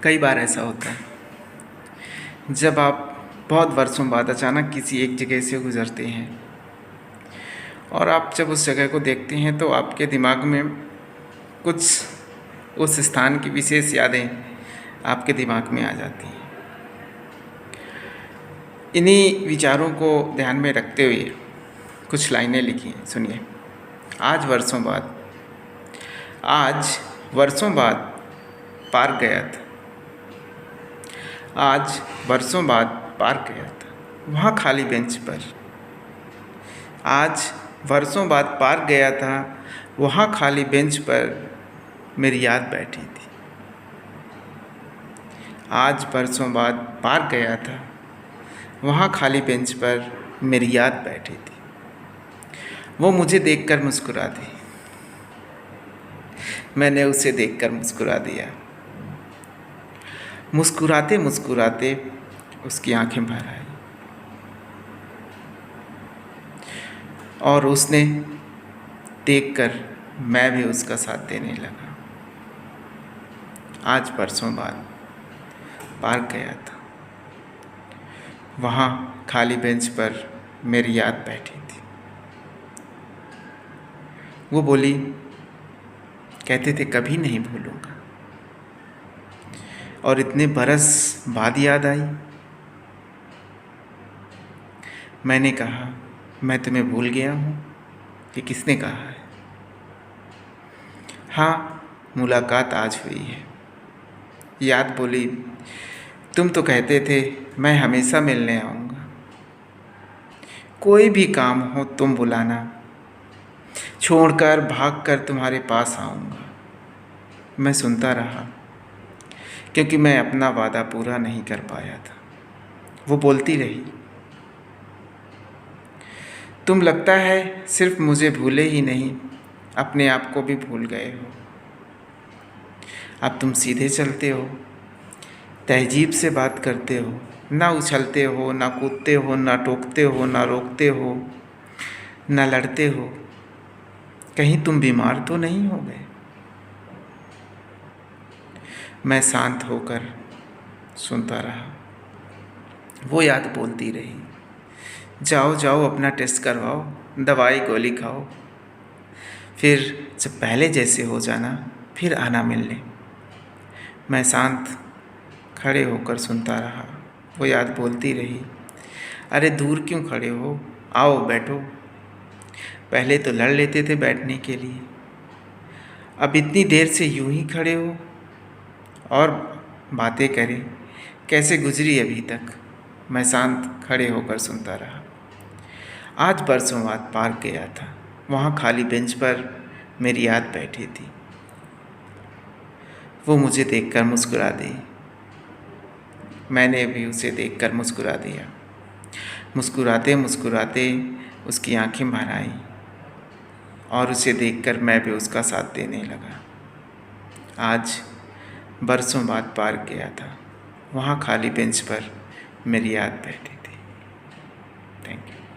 कई बार ऐसा होता है जब आप बहुत वर्षों बाद अचानक किसी एक जगह से गुज़रते हैं और आप जब उस जगह को देखते हैं तो आपके दिमाग में कुछ उस स्थान की विशेष यादें आपके दिमाग में आ जाती हैं। इन्हीं विचारों को ध्यान में रखते हुए कुछ लाइनें लिखी हैं, सुनिए। आज वर्षों बाद पार्क गया था। आज वर्षों बाद पार्क गया था वहाँ खाली बेंच पर। आज वर्षों बाद पार्क गया था वहाँ खाली बेंच पर मेरी याद बैठी थी। आज वर्षों बाद पार्क गया था वहाँ खाली बेंच पर मेरी याद बैठी थी। वो मुझे देखकर मुस्कुरा दी, मैंने उसे देखकर मुस्कुरा दिया। मुस्कुराते मुस्कुराते उसकी आंखें भर आई और उसने देखकर मैं भी उसका साथ देने लगा। आज बरसों बाद पार्क गया था वहाँ खाली बेंच पर मेरी याद बैठी थी। वो बोली, कहते थे कभी नहीं भूलूंगा, और इतने बरस बाद याद आई। मैंने कहा, मैं तुम्हें भूल गया हूँ कि किसने कहा है? हाँ, मुलाकात आज हुई है। याद बोली, तुम तो कहते थे मैं हमेशा मिलने आऊँगा, कोई भी काम हो तुम बुलाना, छोड़कर भागकर तुम्हारे पास आऊँगा। मैं सुनता रहा क्योंकि मैं अपना वादा पूरा नहीं कर पाया था। वो बोलती रही, तुम लगता है सिर्फ मुझे भूले ही नहीं, अपने आप को भी भूल गए हो। अब तुम सीधे चलते हो, तहजीब से बात करते हो, ना उछलते हो, ना कूदते हो, ना टोकते हो, ना रोकते हो, ना लड़ते हो। कहीं तुम बीमार तो नहीं हो गए? मैं शांत होकर सुनता रहा। वो याद बोलती रही, जाओ जाओ अपना टेस्ट करवाओ, दवाई गोली खाओ, फिर जब पहले जैसे हो जाना फिर आना मिलने। मैं शांत खड़े होकर सुनता रहा। वो याद बोलती रही, अरे दूर क्यों खड़े हो, आओ बैठो। पहले तो लड़ लेते थे बैठने के लिए, अब इतनी देर से यूं ही खड़े हो और बातें करें, कैसे गुजरी अभी तक। मैं शांत खड़े होकर सुनता रहा। आज बरसों बाद पार्क गया था, वहाँ खाली बेंच पर मेरी याद बैठी थी। वो मुझे देखकर मुस्कुरा दी, मैंने भी उसे देखकर मुस्कुरा दिया। मुस्कुराते मुस्कुराते उसकी आंखें भर आईं और उसे देखकर मैं भी उसका साथ देने लगा। आज बरसों बाद पार्क गया था, वहाँ खाली बेंच पर मेरी याद बैठी।